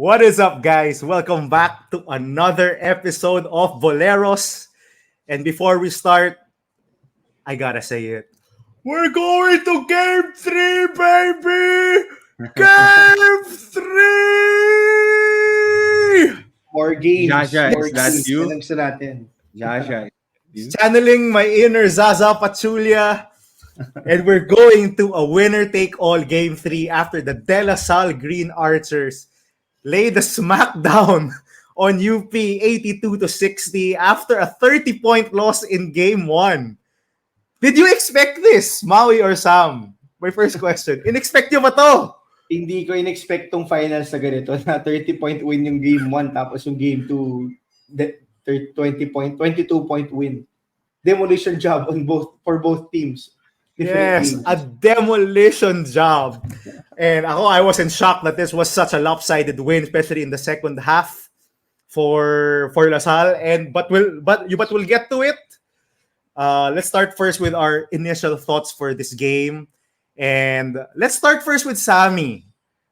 What is up, guys? Welcome back to another episode of Boleros. And before we start, I gotta say it. We're going to Game 3, baby! Game 3! More games. Jaja, More is that games. you? Yan ang gusto natin. Jaja, you? Channeling my inner Zaza Pachulia. And we're going to a winner-take-all Game 3 after the De La Salle Green Archers lay the smackdown on UP 82-60 after a 30-point loss in Game 1. Did you expect this, Maui or Sam? My first question. In-expect nyo ba to? Hindi ko in-expect tong finals na ganito na 30-point win yung game 1 tapos yung game 2 22-point win. Demolition job on for both teams. Yes, Games. a demolition job. And I was in shock that this was such a lopsided win, especially in the second half for La Salle. But we'll get to it. Let's start first with our initial thoughts for this game. And let's start first with Sammy.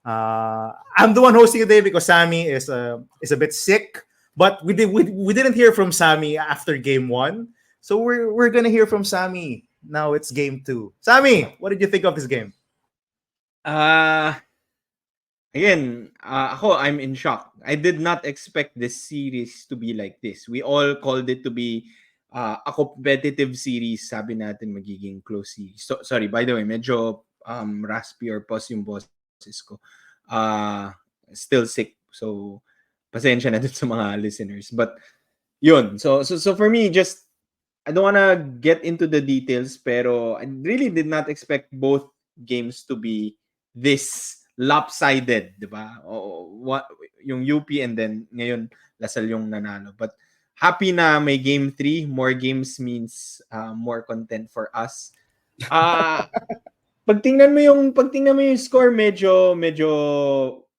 I'm the one hosting today because Sammy is a bit sick. But we didn't hear from Sammy after game 1. So we're gonna hear from Sammy. Now it's game 2. Sammy, what did you think of this game? Ako, I'm in shock. I did not expect this series to be like this. We all called it to be a competitive series. Sabi natin magiging close series. So, sorry, by the way, medyo raspy or pause yung boses ko. Still sick. So, pasensya na dun sa mga listeners. But, yun. So for me, just I don't want to get into the details, pero I really did not expect both games to be this lopsided, di ba? Yung UP and then ngayon Lasal yung nanalo. But happy na may game 3. More games means more content for us. Pagtingnan mo yung score, medyo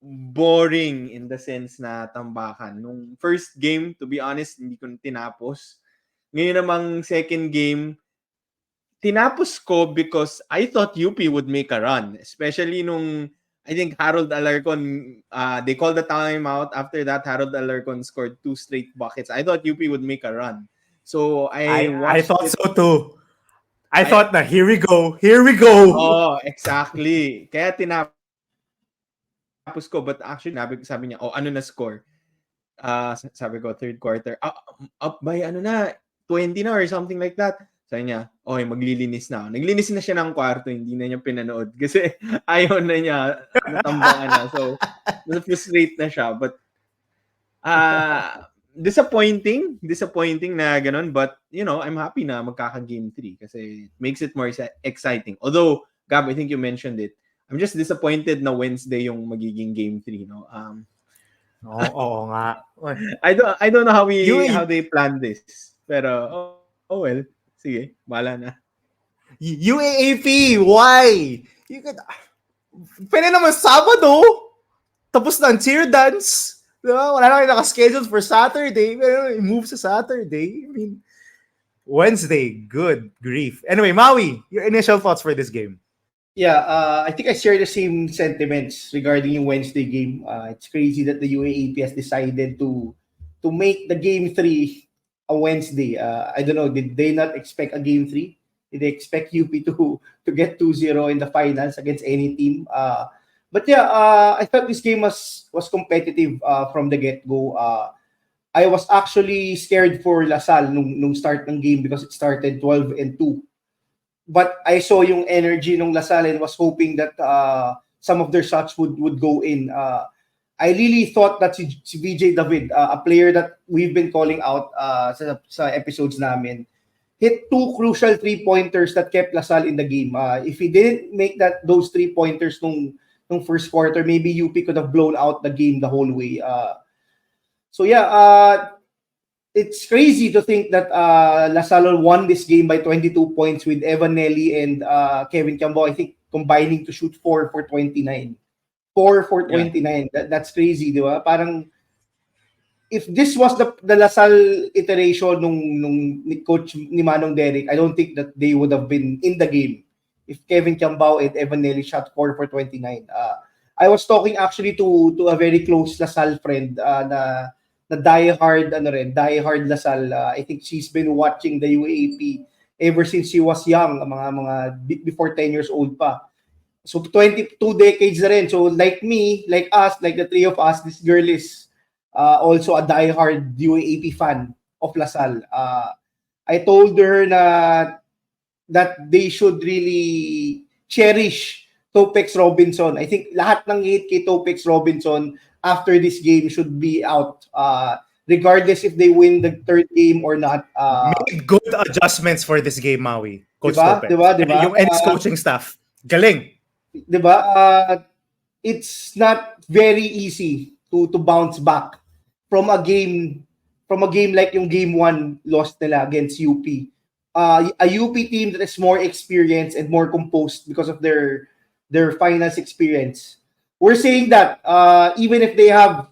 boring in the sense na tambakan. Nung first game, to be honest, hindi ko tinapos. Ngayon namang second game, tinapos ko because I thought UP would make a run. Especially nung, I think Harold Alarcon, they called the timeout. After that, Harold Alarcon scored 2 straight buckets. I thought UP would make a run. So I thought so too. I thought na here we go. Oh, exactly. Kaya tinapos ko, but actually sabi niya, ano na score? Sabi ko, third quarter, up by 20 na or something like that. Sabi niya, maglilinis na. Naglinis na siya ng kwarto, hindi na niya pinanood kasi ayaw na niya, natambangan na. So, frustrate na siya. But, disappointing na ganun. But, I'm happy na magkaka-game 3 kasi it makes it more exciting. Although, Gab, I think you mentioned it. I'm just disappointed na Wednesday yung magiging game 3, no? Oo nga. I don't know how they plan this. Pero, well. Sige, bahala na. UAAP, why? Pwede naman Sabado. Tapos na ang cheer dance. Diba? Wala na kayo nakascheduled for Saturday. Move sa Saturday. I mean, Wednesday, good grief. Anyway, Maui, your initial thoughts for this game? Yeah, I think I share the same sentiments regarding yung Wednesday game. It's crazy that the UAAP has decided to make the game 3 a Wednesday. I don't know, did they not expect a game 3? Did they expect UP to get 2-0 in the finals against any team? But yeah, I thought this game was competitive from the get-go. I was actually scared for La Salle nung start ng game because it started 12-2. But I saw yung energy ng La Salle and was hoping that some of their shots would go in. I really thought that si VJ David, a player that we've been calling out sa episodes namin, hit 2 crucial 3-pointers that kept La Salle in the game. If he didn't make those 3-pointers nung first quarter, maybe UP could have blown out the game the whole way. It's crazy to think that La Salle won this game by 22 points with Evan Nelly and Kevin Cambo, I think, combining to shoot 4 for 29. 4 for 29. Yeah. That's crazy, di ba? Parang if this was the La Salle iteration nung coach ni Manong Derek, I don't think that they would have been in the game if Kevin Cambao and Evan Nelly shot 4 for 29. I was talking actually to a very close Lasal friend na diehard Lasal. I think she's been watching the UAAP ever since she was young, before 10 years old pa. So 22 decades na rin. So like me, like us, like the three of us, this girl is also a diehard UAAP fan of Lasal. I told her that they should really cherish Topex Robinson. I think lahat ng hate kay Topex Robinson after this game should be out. Regardless if they win the third game or not. Made good adjustments for this game, Maui. Coach Diba? Topex. Diba? And his coaching staff. Galing. Diba? It's not very easy to bounce back from a game like yung game 1 lost nila against UP. A UP team that is more experienced and more composed because of their finals experience. We're saying that even if they have,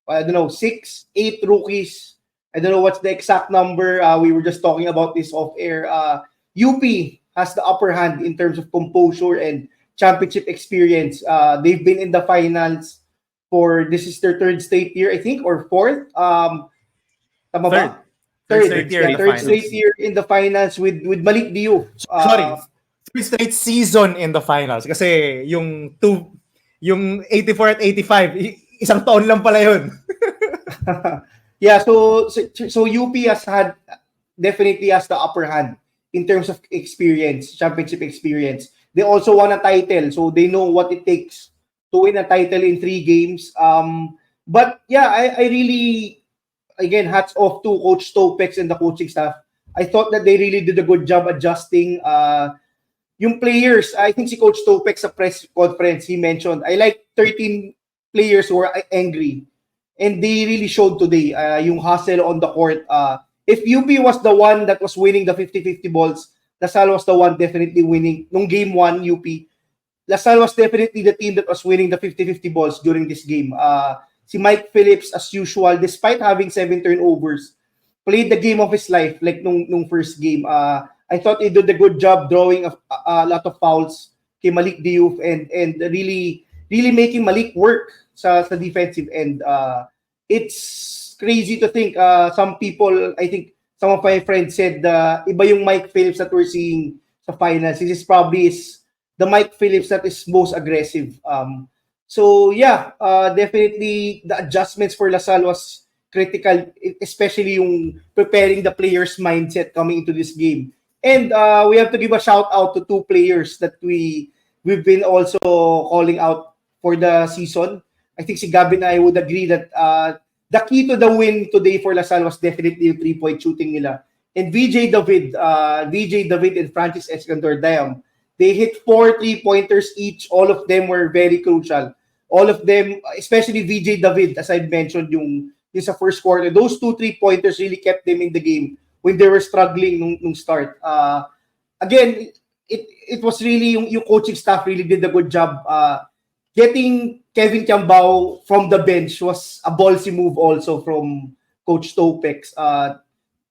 I don't know, 6, 8 rookies, I don't know what's the exact number. We were just talking about this off air. UP has the upper hand in terms of composure and championship experience. They've been in the finals this is their third straight year, I think, or fourth. Tama ba? Third straight year in the finals with Malik Diouf. Sorry, third straight season in the finals. Kasi yung 84 at 85, isang taon lang pala yun. Yeah, so UP definitely has the upper hand in terms of experience, championship experience. They also won a title, so they know what it takes to win a title in 3 games. But yeah, I really, again, hats off to Coach Topex and the coaching staff. I thought that they really did a good job adjusting. Yung players, I think si Coach Topex sa press conference, he mentioned, I like 13 players who are angry. And they really showed today yung hustle on the court. If UP was the one that was winning the 50-50 balls, Lasal was the one definitely winning. Nung game 1, UP, Lasal was definitely the team that was winning the 50-50 balls during this game. Si Mike Phillips, as usual, despite having 7 turnovers, played the game of his life like nung first game. I thought he did a good job drawing a lot of fouls kay Malik Diouf and really making Malik work sa defensive end. It's crazy to think some people, I think some of my friends said iba yung Mike Phillips that we're seeing sa finals. This is probably the Mike Phillips that is most aggressive. So yeah, definitely the adjustments for Lasal was critical, especially yung preparing the players' mindset coming into this game. And we have to give a shout out to 2 players that we've been also calling out for the season. I think si Gabby and I would agree that the key to the win today for Lasal was definitely yung 3-point shooting nila. And VJ David and Francis Escandor Dayam, they hit 4 3-pointers each. All of them were very crucial. All of them, especially VJ David, as I mentioned, yung sa first quarter, those 2 3-pointers really kept them in the game when they were struggling nung start. Again, it was really yung coaching staff really did a good job. Getting Kevin Kiambao from the bench was a ballsy move also from Coach Topex.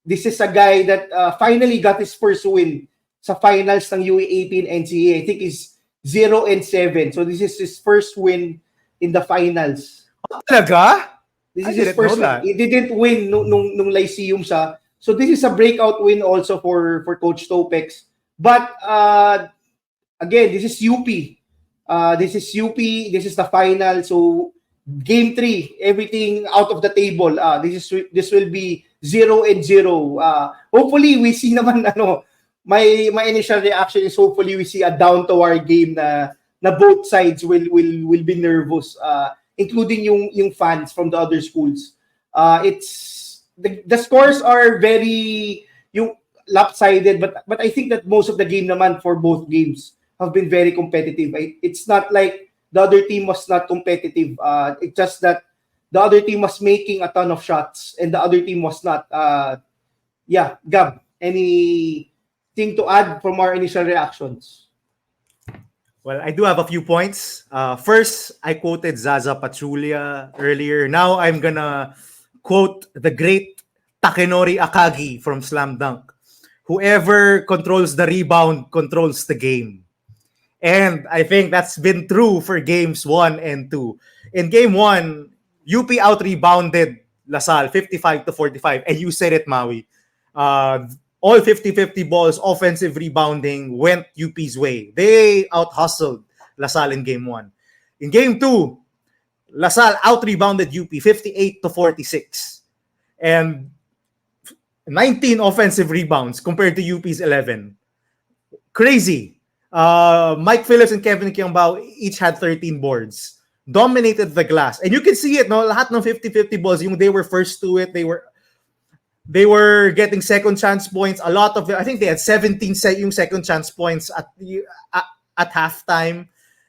This is a guy that finally got his first win sa finals ng UAAP and NCAA. I think is 0-7. So this is his first win in the finals. Talaga? This is his first win. He didn't win nung Lyceum siya. So this is a breakout win also for Coach Topex. But again, this is UP. This is UP. This is the final. So game 3, everything out of the table. This will be 0-0. Hopefully we see naman my initial reaction is hopefully we see a down to our game na both sides will be nervous, including yung fans from the other schools. It's the scores are very lopsided, but I think that most of the game naman for both games have been very competitive. It's not like the other team was not competitive. It's just that the other team was making a ton of shots and the other team was not. Yeah, Gab, anything to add from our initial reactions? Well, I do have a few points. First, I quoted Zaza Pachulia earlier. Now I'm gonna quote the great Takenori Akagi from Slam Dunk. Whoever controls the rebound controls the game. And I think that's been true for games 1 and 2. In game 1, UP out-rebounded LaSalle 55-45. And you said it, Maui. All 50-50 balls, offensive rebounding, went UP's way. They out-hustled LaSalle in game 1. In game 2, LaSalle out-rebounded UP 58-46. And 19 offensive rebounds compared to UP's 11. Crazy. Mike Phillips and Kevin Kiambao each had 13 boards. Dominated the glass. And you can see it, no? Lahat ng 50-50 balls, yung they were first to it, they were getting second chance points. A lot of them, I think they had 17 yung second chance points at halftime.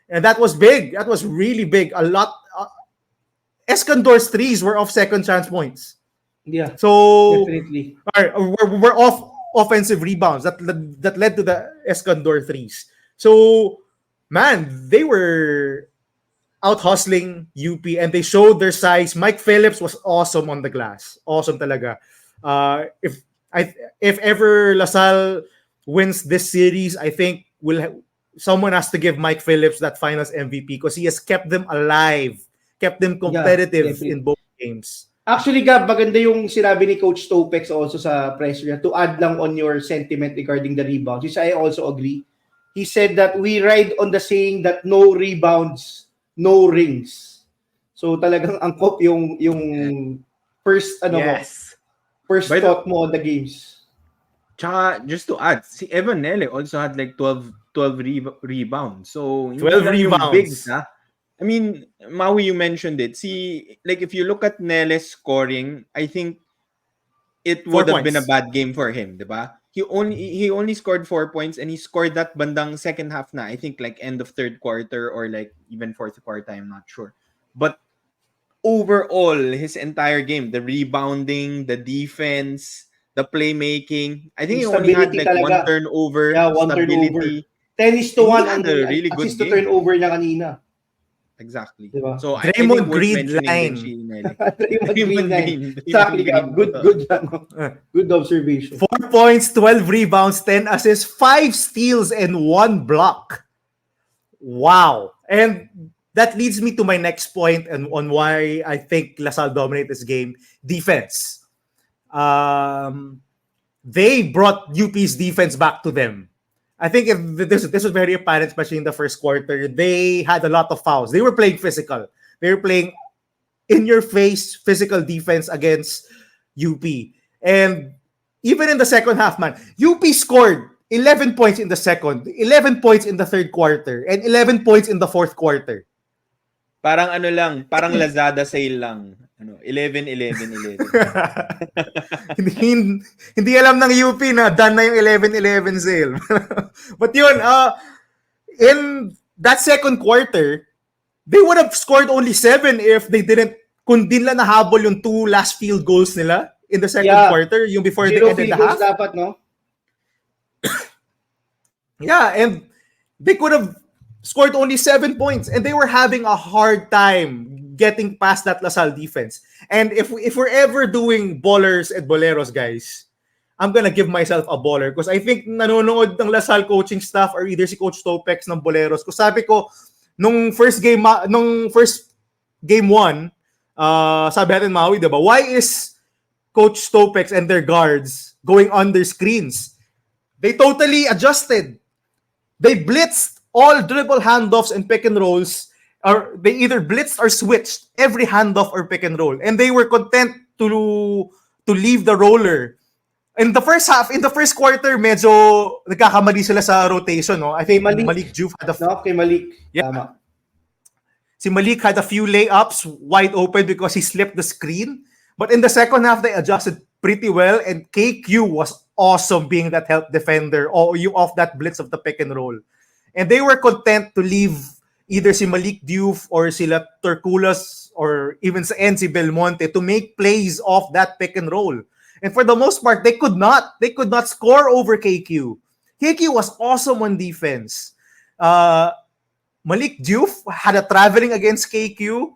And that was big. That was really big. A lot. Escondor's threes were off second chance points. Yeah. So definitely. We're off offensive rebounds that led to the Escondor threes. So, man, they were out hustling UP and they showed their size. Mike Phillips was awesome on the glass. Awesome talaga. If ever LaSalle wins this series, I think someone has to give Mike Phillips that finals MVP because he has kept them alive, kept them competitive in both games. Actually, Gab, maganda yung sinabi ni Coach Topex also sa press niya to add lang on your sentiment regarding the rebounds, which I also agree. He said that we ride on the saying that no rebounds, no rings. So talagang angkop yung first first thought mo on the games. Tsaka, just to add, si Evan Nele also had like 12 rebounds. So, 12 rebounds. Bigs, ha? I mean, Maui, you mentioned it. See, like if you look at Nele's scoring, I think it would have been a bad game for him, diba? He only scored 4 points and he scored that bandang second half na. I think like end of third quarter or like even fourth quarter, I'm not sure. But overall, his entire game, the rebounding, the defense, the playmaking, I think he only had like talaga. one turnover, one stability. 10-1 ang really good assist to turnover niya kanina. Exactly. Diba? So Draymond Green line. Draymond Green. Exactly. Good observation. 4 points, 12 rebounds, 10 assists, 5 steals, and 1 block. Wow. And that leads me to my next point and on why I think LaSalle dominated this game. Defense. They brought UP's defense back to them. I think this was very apparent, especially in the first quarter. They had a lot of fouls. They were playing physical. They were playing in-your-face physical defense against UP. And even in the second half, man, UP scored 11 points in the second, 11 points in the third quarter, and 11 points in the fourth quarter. Parang parang Lazada sale lang. 11-11-11. hindi alam ng UP na done na yung 11-11 sale. But yun, in that second quarter, they would have scored only 7 if they didn't, kung din lang nahabol yung 2 last field goals nila in the second quarter, yung before they ended the half. Dapat, no? Yeah, and they could have scored only 7 points and they were having a hard time getting past that LaSalle defense. And if we're ever doing ballers and boleros, guys, I'm gonna give myself a baller because I think nanonood ng LaSalle coaching staff or either si Coach Topex ng Boleros. Because sabi ko, nung first game 1, sabi natin Maui, diba? Why is Coach Topex and their guards going under screens? They totally adjusted. They blitzed all dribble handoffs and pick and rolls, or they either blitzed or switched every handoff or pick and roll. And they were content to leave the roller. In the first half, in the first quarter, medyo nagkakamali sila sa rotation. No? I think Malik Diouf had kay Malik. Yeah. Tama. Si Malik had a few layups wide open because he slipped the screen. But in the second half, they adjusted pretty well. And KQ was awesome being that help defender off that blitz of the pick and roll. And they were content to leave either si Malik Diouf or sila Turkulas or even si Belmonte to make plays off that pick and roll. And for the most part, they could not score over KQ. KQ was awesome on defense. Malik Diouf had a traveling against KQ.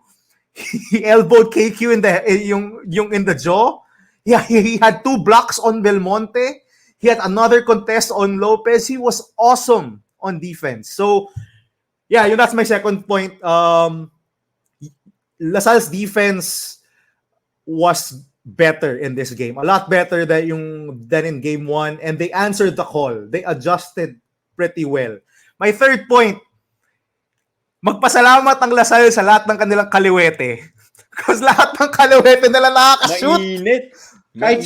He elbowed KQ in the jaw. Yeah, he had 2 blocks on Belmonte. He had another contest on Lopez. He was awesome on defense. So, yeah, that's my second point. LaSalle's defense was better in this game. A lot better than in game 1. And they answered the call. They adjusted pretty well. My third point, magpasalamat ang LaSalle sa lahat ng kanilang kaliwete. Because lahat ng kaliwete nila nakaka-shoot. Mainit. Kahit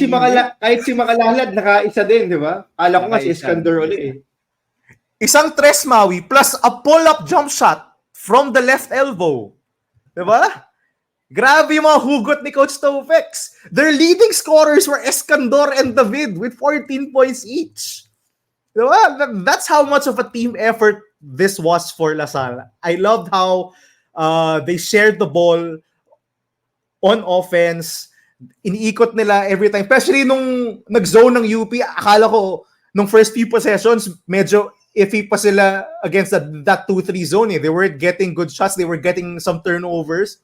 si Makalalad, naka-isa din, di ba? Alam ko nga si Iskandar ulit eh. Isang tres Maui plus a pull-up jump shot from the left elbow. Di ba? Grabe yung mga hugot ni Coach Topex. Their leading scorers were Escandor and David with 14 points each. Di ba? That's how much of a team effort this was for LaSalle. I loved how they shared the ball on offense. Iniikot nila every time. Especially nung nag-zone ng UP, akala ko nung first few possessions, medyo iffy pa sila against that 2-3 zone. They were getting good shots. They were getting some turnovers.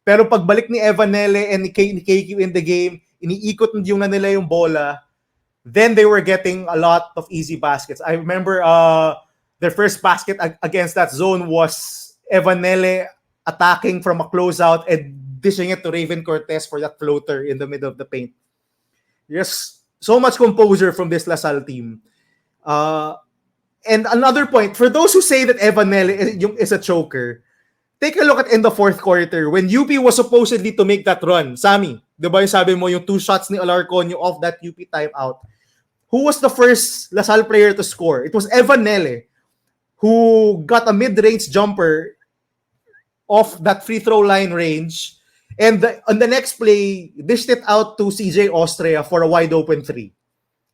Pero pagbalik ni Evanele and ni KQ in the game, iniikot yung na nila yung bola, then they were getting a lot of easy baskets. I remember their first basket against that zone was Evanele attacking from a closeout and dishing it to Raven Cortez for that floater in the middle of the paint. Yes, so much composure from this LaSalle team. And another point, for those who say that Evanele is a choker, take a look at in the fourth quarter when UP was supposedly to make that run. Sammy, di ba yung sabi mo yung 2 shots ni Alarcon off that UP timeout? Who was the first LaSalle player to score? It was Evanele, who got a mid-range jumper off that free throw line range, and on the next play, dished it out to CJ Austria for a wide open 3.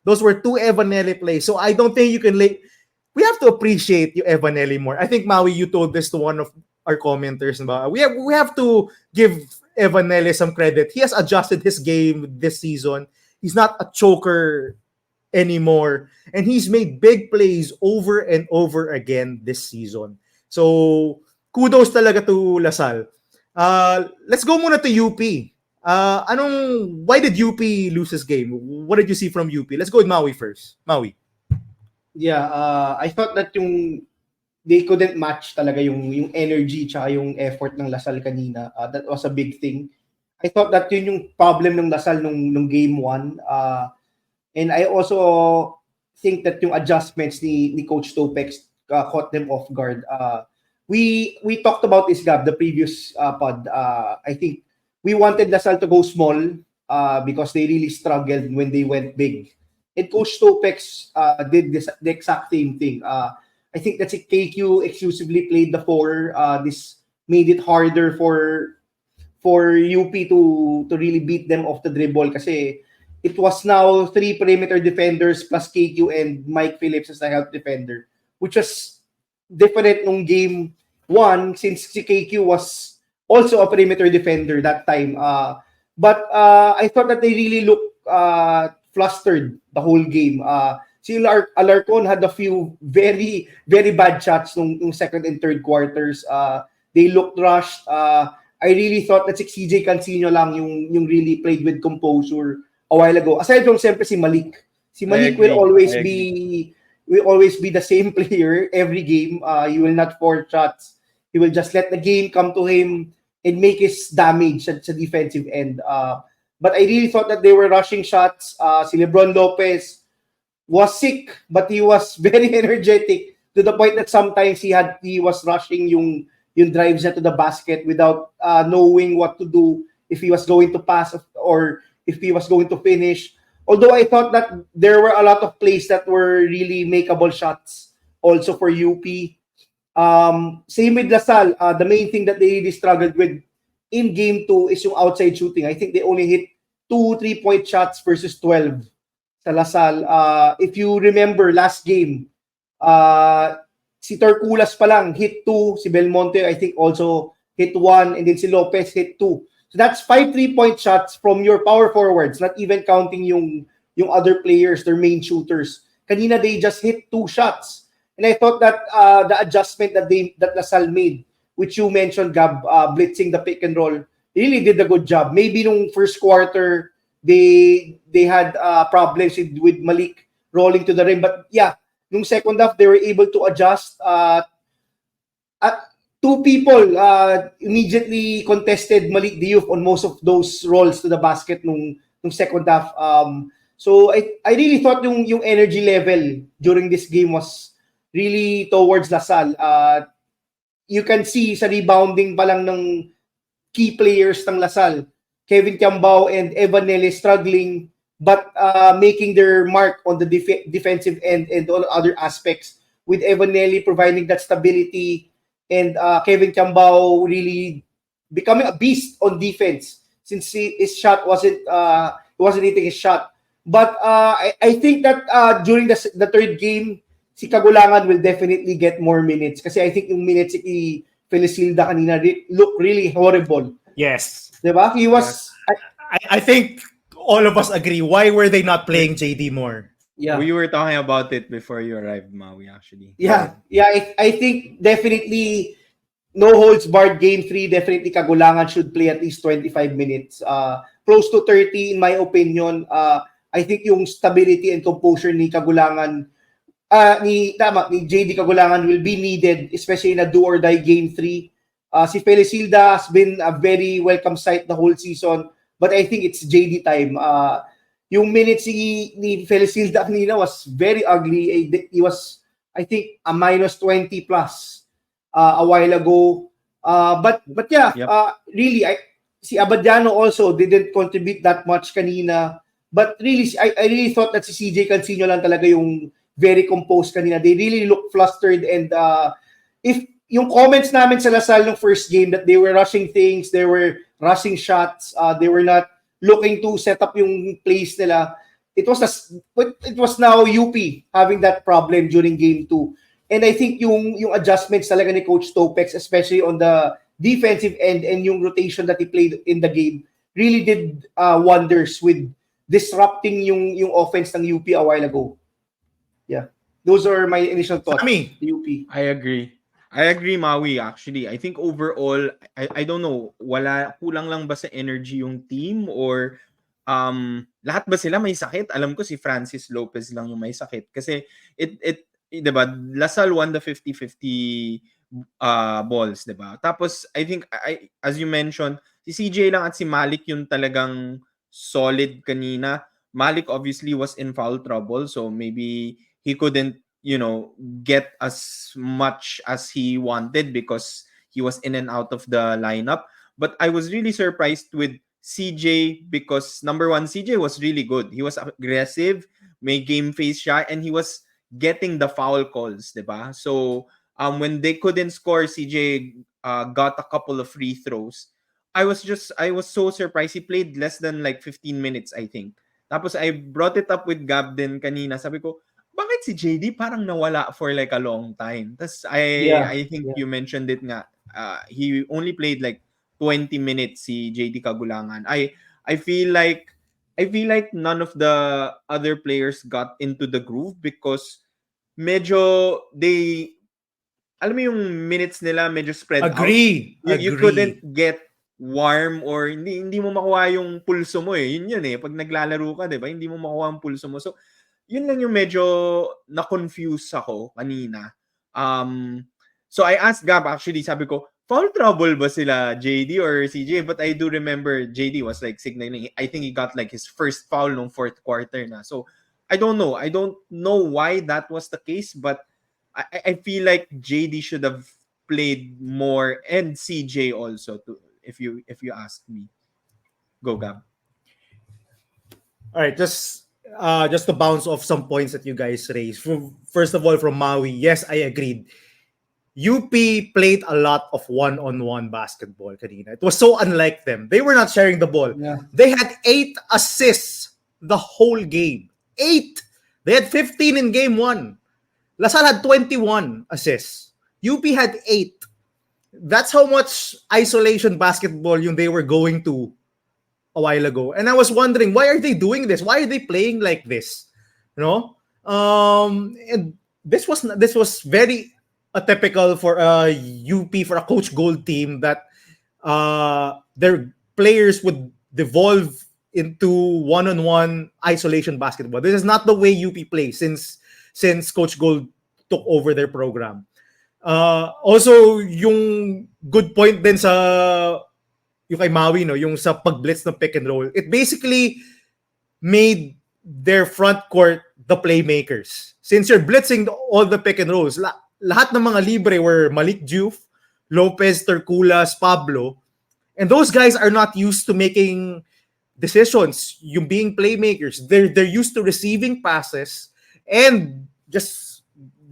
Those were 2 Evanele plays. So I don't think you can we have to appreciate you Evanele more. I think Maui, you told this to one of our commenters. We have to give Evanele some credit. He has adjusted his game this season. He's not a choker anymore, and he's made big plays over and over again this season. So kudos talaga to LaSalle. Let's go muna to UP. Why did UP lose this game? What did you see from UP? Let's go with Maui first. Maui. Yeah, I thought that they couldn't match talaga yung energy tsaka yung effort ng LaSalle kanina. That was a big thing. I thought that yun yung problem ng LaSalle nung game 1. And I also think that yung adjustments ni Coach Topex caught them off guard. We talked about this, Gab, the previous pod. I think we wanted LaSalle to go small because they really struggled when they went big. And Coach Topex did the exact same thing. I think that KQ exclusively played the 4. This made it harder for UP to really beat them off the dribble kasi it was now 3 perimeter defenders plus KQ and Mike Phillips as a help defender, which was different nung game 1 since si KQ was also a perimeter defender that time. But I thought that they really looked flustered the whole game. Si Alarcon had a few very, very bad shots nung second and third quarters. They looked rushed. I really thought that si CJ Cancino lang yung really played with composure a while ago. Aside from siyempre si Malik. Si Malik will always be the same player every game. He will not force shots. He will just let the game come to him and make his damage sa defensive end. But I really thought that they were rushing shots. Si Lebron Lopez was sick, but he was very energetic to the point that sometimes he was rushing yung drives to the basket without knowing what to do, if he was going to pass or if he was going to finish. Although I thought that there were a lot of plays that were really makeable shots also for UP. Same with LaSalle. The main thing that they really struggled with in game 2 is yung outside shooting. I think they only hit 2 3-point shots versus 12 sa LaSalle. If you remember last game, si Terculas pa lang hit 2, si Belmonte I think also hit 1, and then si Lopez hit 2. So that's 5 3-point shots from your power forwards, not even counting yung other players, their main shooters. Kanina they just hit 2 shots. And I thought that the adjustment that LaSalle made, which you mentioned, Gab, blitzing the pick and roll, really did a good job. Maybe nung first quarter they had problems with Malik rolling to the rim, but yeah, nung second half, they were able to adjust. Two people immediately contested Malik Diouf on most of those rolls to the basket nung second half. So I really thought yung energy level during this game was really towards LaSalle. You can see sa rebounding pa lang ng key players ng LaSalle, Kevin Kiambao and Evan Nele struggling but making their mark on the defensive end and all other aspects, with Evan Nele providing that stability and Kevin Kiambao really becoming a beast on defense since his shot wasn't hitting his shot. But I think that during the third game, si Kagulangan will definitely get more minutes kasi I think yung minutes si Felicilda kanina look really horrible. Yes. Diba? He was... I think all of us agree. Why were they not playing JD more? Yeah. We were talking about it before you arrived, Maui, actually. Yeah. I think definitely no holds barred game 3. Definitely Kagulangan should play at least 25 minutes. Close to 30 in my opinion. I think yung stability and composure ni Kagulangan ni JD Kagulangan will be needed, especially in a do or die game 3. Si Felicilda has been a very welcome sight the whole season, but I think it's JD time. Yung minutes ni Felicilda kanina was very ugly. He was, I think, a minus 20 plus a while ago. But yeah, Yep. really, si Abadiano also didn't contribute that much kanina. But really, I really thought that si CJ Cancino lang talaga yung very composed kanina. They really look flustered, and if yung comments namin sa LaSalle ng first game that they were rushing things, they were rushing shots, they were not looking to set up yung plays nila. It was now UP having that problem during game 2. And I think yung adjustments talaga ni Coach Topex, especially on the defensive end and yung rotation that he played in the game, really did wonders with disrupting yung offense ng UP a while ago. Yeah. Those are my initial thoughts. Sammy. UP. I agree, Maui, actually. I think overall, I don't know, kulang lang ba sa energy yung team or lahat ba sila may sakit? Alam ko si Francis Lopez lang yung may sakit. Kasi diba, LaSalle won the 50-50 balls, diba? Tapos, I think, as you mentioned, si CJ lang at si Malik yung talagang solid kanina. Malik obviously was in foul trouble, so maybe he couldn't, get as much as he wanted because he was in and out of the lineup. But I was really surprised with CJ because number one, CJ was really good. He was aggressive, may game face siya, and he was getting the foul calls, diba? So when they couldn't score, CJ got a couple of free throws. I was so surprised. He played less than like 15 minutes, I think. Tapos I brought it up with Gab din kanina. Sabi ko, bakit si JD parang nawala for like a long time? Tapos I think you mentioned it nga. He only played like 20 minutes si JD Kagulangan. I feel like none of the other players got into the groove because medyo alam mo yung minutes nila medyo spread out. You couldn't get warm or hindi mo makuha yung pulso mo eh. Yun eh. Pag naglalaro ka, 'di ba? Hindi mo makuha ang pulso mo. So, yun lang yung medyo na-confuse ako kanina. So I asked Gab actually, sabi ko, foul trouble ba sila JD or CJ? But I do remember JD was like signaling. I think he got like his first foul nung fourth quarter na. So I don't know. I don't know why that was the case, but I feel like JD should have played more and CJ also too, if you ask me. Go, Gab. All right, just to bounce off some points that you guys raised. First of all, from Maui, yes, I agreed. UP played a lot of one-on-one basketball kanina. It was so unlike them. They were not sharing the ball. Yeah. They had 8 assists the whole game. 8! They had 15 in game 1. LaSalle had 21 assists. UP had 8. That's how much isolation basketball they were going to a while ago. And I was wondering, why are they doing this? Why are they playing like this? And this was very atypical for a UP, for a Coach Gold team, that their players would devolve into one-on-one isolation basketball. This is not the way UP plays since since Coach Gold took over their program. Also, yung good point din sa yung kay Maui, no, yung sa pag-blitz ng pick and roll, it basically made their front court the playmakers. Since you're blitzing all the pick and rolls, lahat ng mga libre were Malik Diouf, Lopez, Terculas, Pablo, and those guys are not used to making decisions, yung being playmakers. They're used to receiving passes and just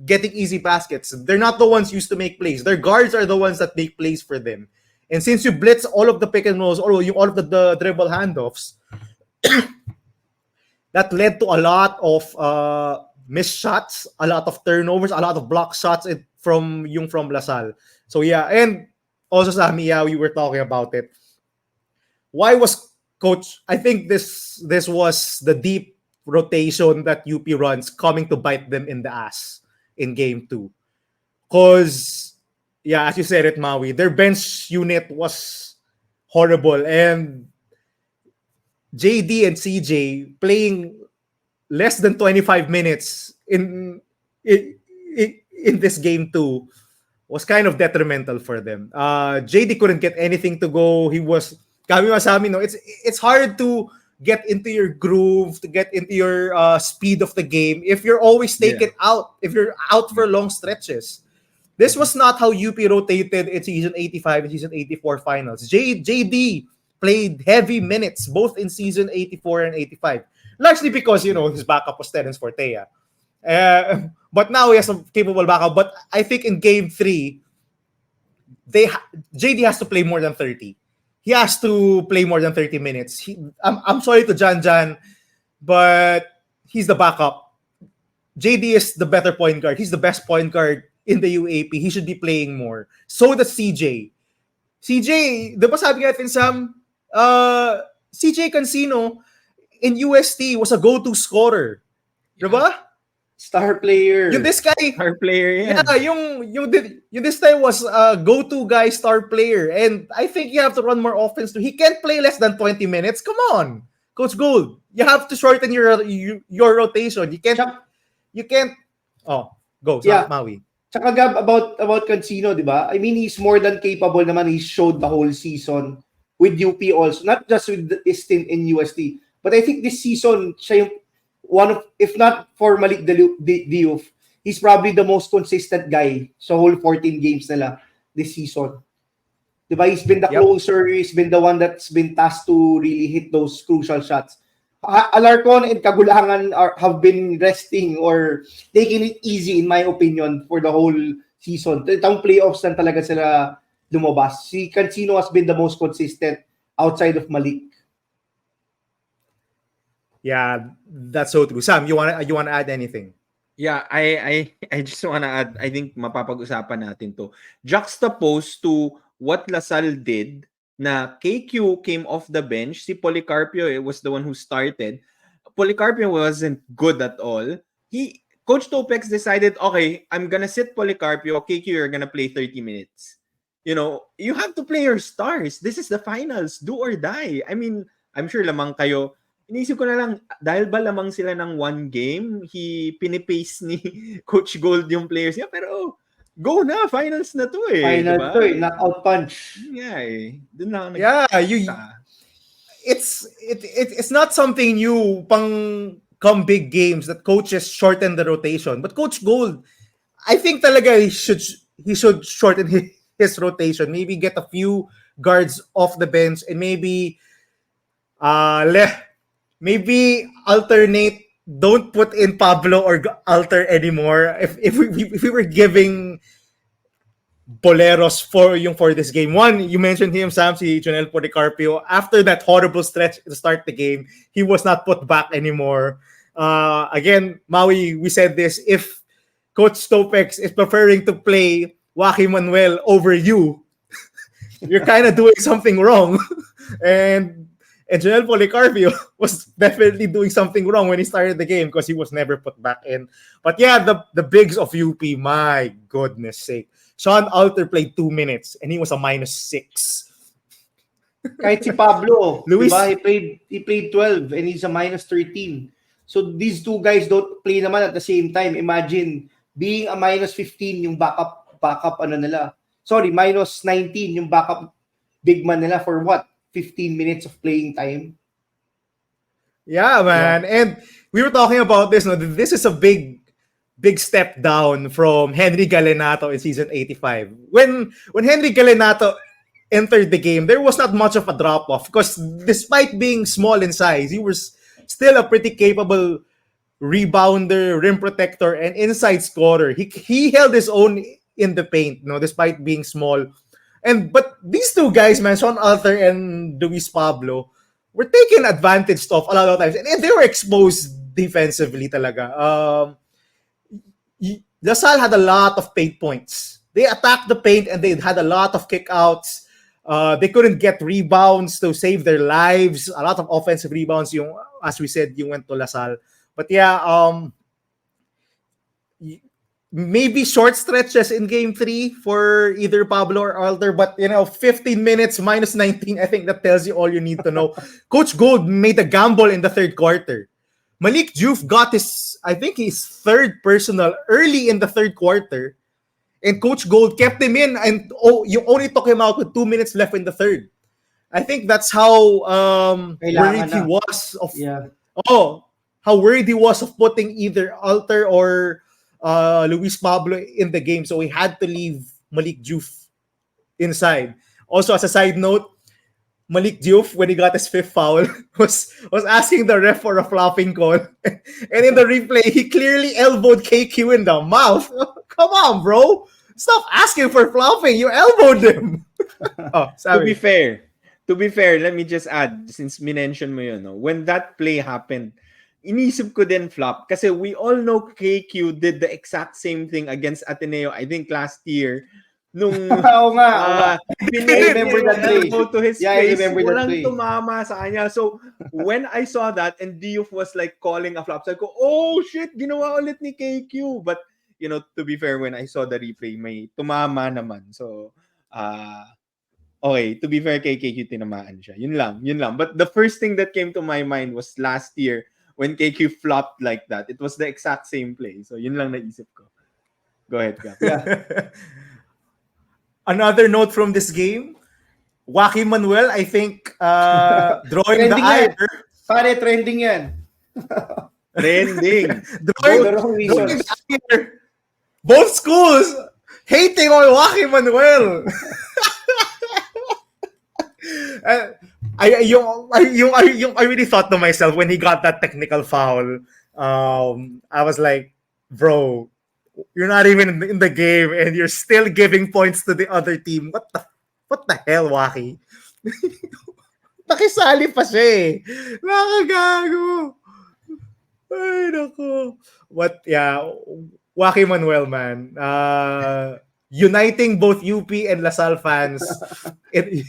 getting easy baskets. They're not the ones used to make plays. Their guards are the ones that make plays for them. And since you blitz all of the pick and rolls, or all of the dribble handoffs, that led to a lot of missed shots, a lot of turnovers, a lot of block shots from LaSalle. So yeah, and also Sammy, yeah, we were talking about it. Why was Coach? I think this was the deep rotation that UP runs coming to bite them in the ass in game 2. Because, yeah, as you said it, Maui, their bench unit was horrible. And JD and CJ playing less than 25 minutes in this game 2 was kind of detrimental for them. JD couldn't get anything to go. He was, it's hard to get into your groove, to get into your speed of the game if you're always taken out, if you're out for long stretches. This was not how UP rotated in season 85 and season 84 finals. JD played heavy minutes both in season 84 and 85. Largely because, his backup was Terence Fortea. But now he has a capable backup. But I think in game 3, JD has to play more than 30. He has to play more than 30 minutes. I'm sorry to Jan, but he's the backup. JD is the better point guard. He's the best point guard in the UAAP. He should be playing more. So does CJ. CJ, di ba sabi natin, Sam, CJ Cancino in UST was a go-to scorer. Di ba? Star player. Yung this guy, Star player yan. yeah, yung this guy was a go-to guy, star player, and I think you have to run more offense too. He can't play less than 20 minutes. Come on, Coach Gold, you have to shorten your rotation. You can't. Oh, go, Yeah. Maui. Tsaka Gab, about Cancino, di ba? I mean, he's more than capable naman. He showed the whole season with UP also, not just with his stint in UST. But I think this season, siya yung one of, if not for Malik Diouf, he's probably the most consistent guy sa whole 14 games nila this season. Diba? He's been the closer, he's been the one that's been tasked to really hit those crucial shots. Alarcon and Kagulangan have been resting or taking it easy, in my opinion, for the whole season. Itong playoffs lang talaga sila lumabas. Si Cancino has been the most consistent outside of Malik. Yeah, that's so true. Sam, you wanna add anything? Yeah, I just wanna add, I think mapapag-usapan natin to. Juxtaposed to what LaSalle did, na KQ came off the bench, si Policarpio was the one who started. Policarpio wasn't good at all. Coach Topex decided, okay, I'm gonna sit Policarpio, KQ, you're gonna play 30 minutes. You have to play your stars. This is the finals. Do or die. I mean, I'm sure lamang kayo. Inisip ko na lang, dahil ba lamang sila ng one game, pinipace ni Coach Gold yung players niya, pero go na, finals na to eh. Final diba? to eh, knockout punch. Yeah eh. Doon na ako it's not something new pang come big games that coaches shorten the rotation. But Coach Gold, I think talaga he should shorten his rotation. Maybe get a few guards off the bench and maybe alternate. Don't put in Pablo or Alter anymore. If we were giving Boleros for this game, one, you mentioned him, Sam, si Jonel Policarpio. After that horrible stretch to start the game, he was not put back anymore. Again, Maui, we said this. If Coach Stopex is preferring to play Joaquin Manuel over you, you're kind of doing something wrong. And Jonel Policarpio was definitely doing something wrong when he started the game because he was never put back in. But yeah, the bigs of UP, my goodness sake. Sean Alter played 2 minutes and he was a -6. Kahit si Pablo, Luis, diba? He played 12 and he's a -13. So these two guys don't play naman at the same time. Imagine being a minus 15 yung backup ano nila. Sorry, minus 19 yung backup big man nila for what? 15 minutes of playing time. Yeah, man. And we were talking about this. No, this is a big step down from Henry Gallenato in season 85. When Henry Gallenato entered the game, there was not much of a drop off because despite being small in size, he was still a pretty capable rebounder, rim protector, and inside scorer. He held his own in the paint, despite being small. But these two guys, man, Sean Alter and Luis Pablo, were taken advantage of a lot of times, and they were exposed defensively talaga. Salle had a lot of paint points. They attacked the paint and they had a lot of kickouts. They couldn't get rebounds to save their lives. A lot of offensive rebounds, as we said, went to Salle. But yeah, maybe short stretches in game 3 for either Pablo or Alter, but 15 minutes minus 19, I think that tells you all you need to know. Coach Gold made a gamble in the third quarter. Malik Diouf got his third personal early in the third quarter, and Coach Gold kept him in, and you only took him out with 2 minutes left in the third. I think that's how worried he was of how worried he was of putting either Alter or Luis Pablo in the game, so he had to leave Malik Diouf inside. Also, as a side note, Malik Diouf, when he got his 5th foul, was asking the ref for a flopping call. And in the replay, he clearly elbowed KQ in the mouth. Come on, bro. Stop asking for flopping. You elbowed him. To be fair, let me just add, since minention mo yun, when that play happened, inisip ko din flop kasi we all know KQ did the exact same thing against Ateneo, I think last year. Nung remember that play. To his yeah, face, I remember that play. Tumama sa kanya. So, when I saw that and Diouf was like calling a flop, so I go, oh shit, ginawa ulit ni KQ. But, to be fair, when I saw the replay, may tumama naman. So, okay, to be fair, kay KQ tinamaan siya. Yun lang. But the first thing that came to my mind was last year when KQ flopped like that. It was the exact same play. So, yun lang naisip ko. Go ahead, Gab. Yeah. Another note from this game, Joaquin Manuel, I think, drawing the ire. Pare, trending yan. Trending. drawing the ire. Both schools hating on Joaquin Manuel. I really thought to myself when he got that technical foul, I was like, bro, you're not even in the game and you're still giving points to the other team. What the hell, Waki? Nakisali pa siya eh. Nakagago. Ay, naku. But yeah, Waki Manuel, man. Uniting both UP and LaSalle fans in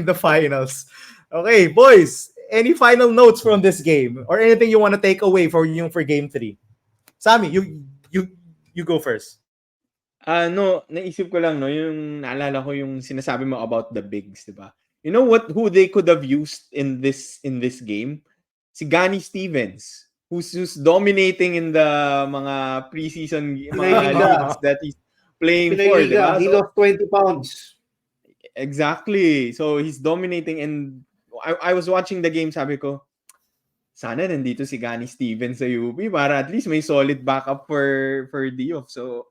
the finals. Okay, boys, any final notes from this game or anything you want to take away for game 3? Sammy, you go first. Naisip ko lang, yung naalala ko yung sinasabi mo about the bigs, diba? You know who they could have used in this game? Si Gani Stevens, who's dominating in the mga preseason mga leagues that he's playing for, diba? He lost 20 pounds. Exactly. So he's dominating, and I was watching the game, sabi ko, sana nandito si Gani Stevens sa UP para at least may solid backup for Diouf. So,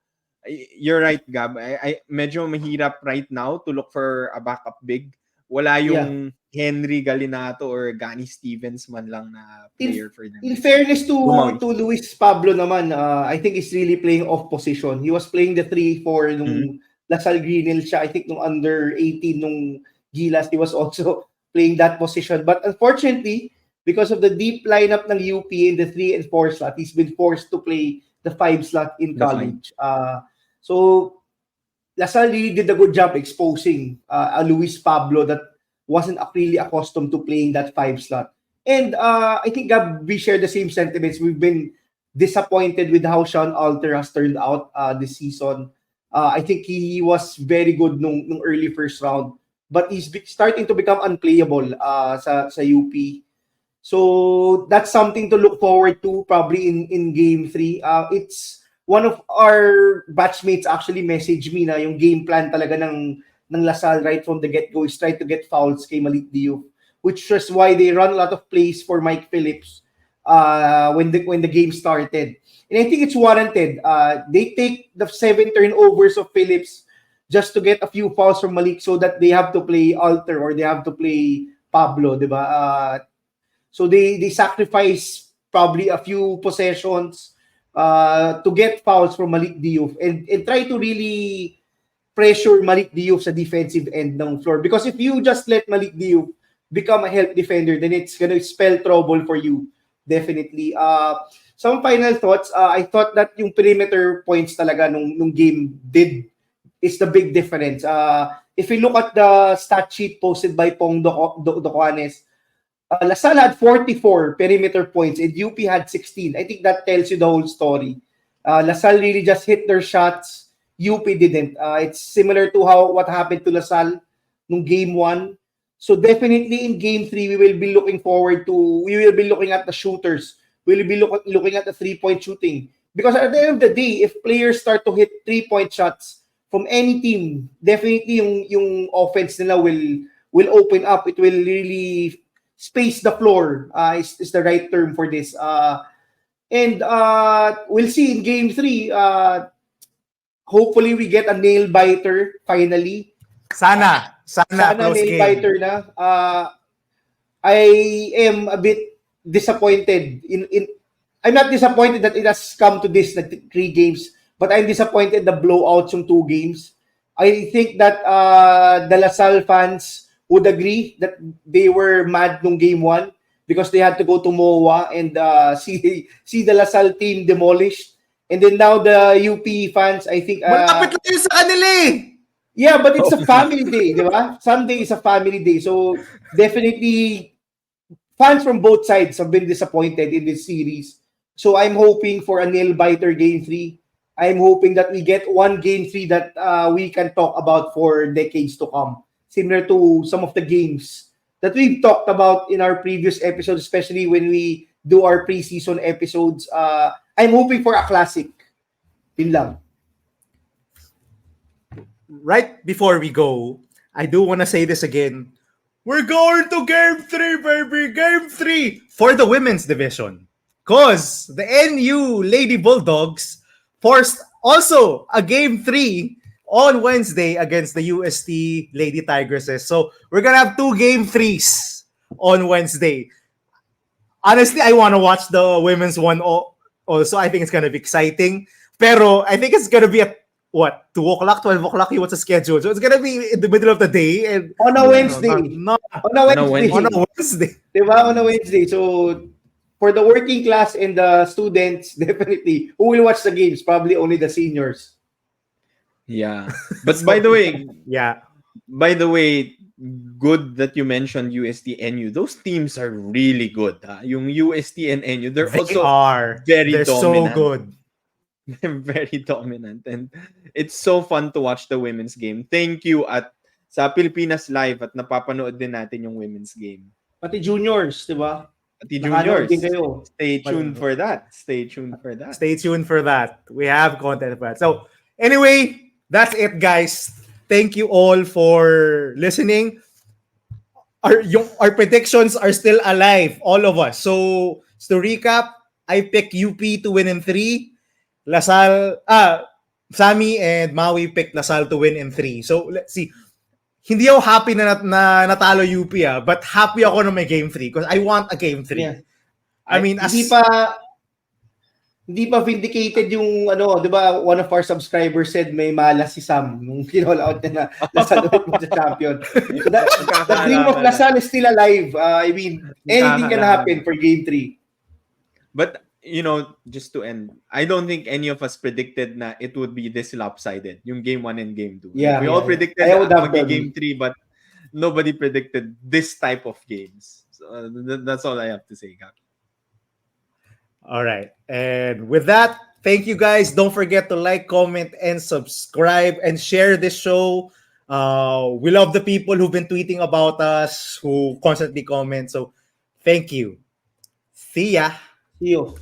you're right, Gab. I medyo mahirap right now to look for a backup big. Wala yung Henry Gallenato or Gani Stevens man lang na player for them. In fairness to Luis Pablo naman, I think he's really playing off position. He was playing the 3-4 nung LaSalle Greenhill siya. I think nung under 18 nung Gilas, he was also playing that position. But unfortunately, because of the deep lineup ng UP in the 3 and 4 slot, he's been forced to play the 5 slot in college. So, LaSalle really did a good job exposing a Luis Pablo that wasn't really accustomed to playing that 5 slot. And I think, Gab, we share the same sentiments. We've been disappointed with how Sean Alter has turned out this season. I think he was very good nung early first round, but he's starting to become unplayable sa UP. So that's something to look forward to probably in game 3. It's one of our batchmates actually messaged me na yung game plan talaga ng LaSalle right from the get-go is try to get fouls kay Malik Diouf, which is why they run a lot of plays for Mike Phillips when the game started. And I think it's warranted. They take the 7 turnovers of Phillips just to get a few fouls from Malik so that they have to play Alter or they have to play Pablo, di ba? So they sacrifice probably a few possessions to get fouls from Malik Diouf and try to really pressure Malik Diouf sa defensive end ng floor. Because if you just let Malik Diouf become a help defender, then it's gonna spell trouble for you. Definitely. Some final thoughts. I thought that yung perimeter points talaga nung game is the big difference. If you look at the stat sheet posted by Pong Docanes, LaSalle had 44 perimeter points and UP had 16. I think that tells you the whole story. LaSalle really just hit their shots. UP didn't. It's similar to what happened to LaSalle nung game 1. So definitely in game 3, we will be looking at the shooters. We will be looking at the 3-point shooting. Because at the end of the day, if players start to hit 3-point shots from any team, definitely yung offense nila will open up. It will really space the floor is the right term for this. And we'll see in game 3. Hopefully we get a nail biter finally. Sana nail game. Biter na. I am a bit disappointed I'm not disappointed that it has come to this 3 games, but I'm disappointed the blowouts yung 2 games. I think that the LaSalle fans would agree that they were mad nung game 1 because they had to go to MOA and see the LaSalle team demolished. And then now the UP fans, I think... Malapit lang yun sa kanila eh! Yeah, but it's a family day, di ba? Sunday is a family day. So definitely, fans from both sides have been disappointed in this series. So I'm hoping for a nail-biter game 3. I'm hoping that we get one game 3 that we can talk about for decades to come. Similar to some of the games that we've talked about in our previous episodes, especially when we do our preseason episodes. I'm hoping for a classic. Yun lang. Right before we go, I do want to say this again. We're going to Game 3, baby! Game 3! For the women's division. Because the NU Lady Bulldogs forced also a Game 3 on Wednesday against the UST Lady Tigresses. So we're going to have 2 Game 3s on Wednesday. Honestly, I want to watch the women's one also. I think it's going to be exciting. Pero I think it's going to be at 2 o'clock, 12 o'clock, what's the schedule? So it's gonna be in the middle of the day. And on a Wednesday. On a Wednesday. Diba? On a Wednesday. So, for the working class and the students, definitely, who will watch the games? Probably only the seniors. Yeah. But by the way, good that you mentioned UST NU. Those teams are really good. Yung UST and NU, they're they're dominant. So good. They're very dominant and it's so fun to watch the women's game. Thank you at sa Pilipinas Live at napapanood din natin yung women's game. Pati juniors, di ba? Pati juniors. Stay tuned for that. We have content for that. So anyway, that's it, guys. Thank you all for listening. Our predictions are still alive, all of us. So to recap, I pick UP to win in 3. LaSalle, Sammy and Maui picked LaSalle to win in 3. So, let's see. Hindi ako happy na natalo UP but happy ako na may game 3 because I want a game 3. Yeah. I mean, hindi pa vindicated yung di ba, one of our subscribers said may malas si Sam nung kinall out niya na LaSalle mo sa champion. So the dream of LaSalle is still alive. I mean, anything can happen for game 3. But just to end, I don't think any of us predicted na it would be this lopsided, yung game 1 and game 2. Yeah, we all predicted game 3, but nobody predicted this type of games. So that's all I have to say, Kak. All right. And with that, thank you guys. Don't forget to like, comment, and subscribe and share this show. We love the people who've been tweeting about us, who constantly comment. So thank you. See ya. See you.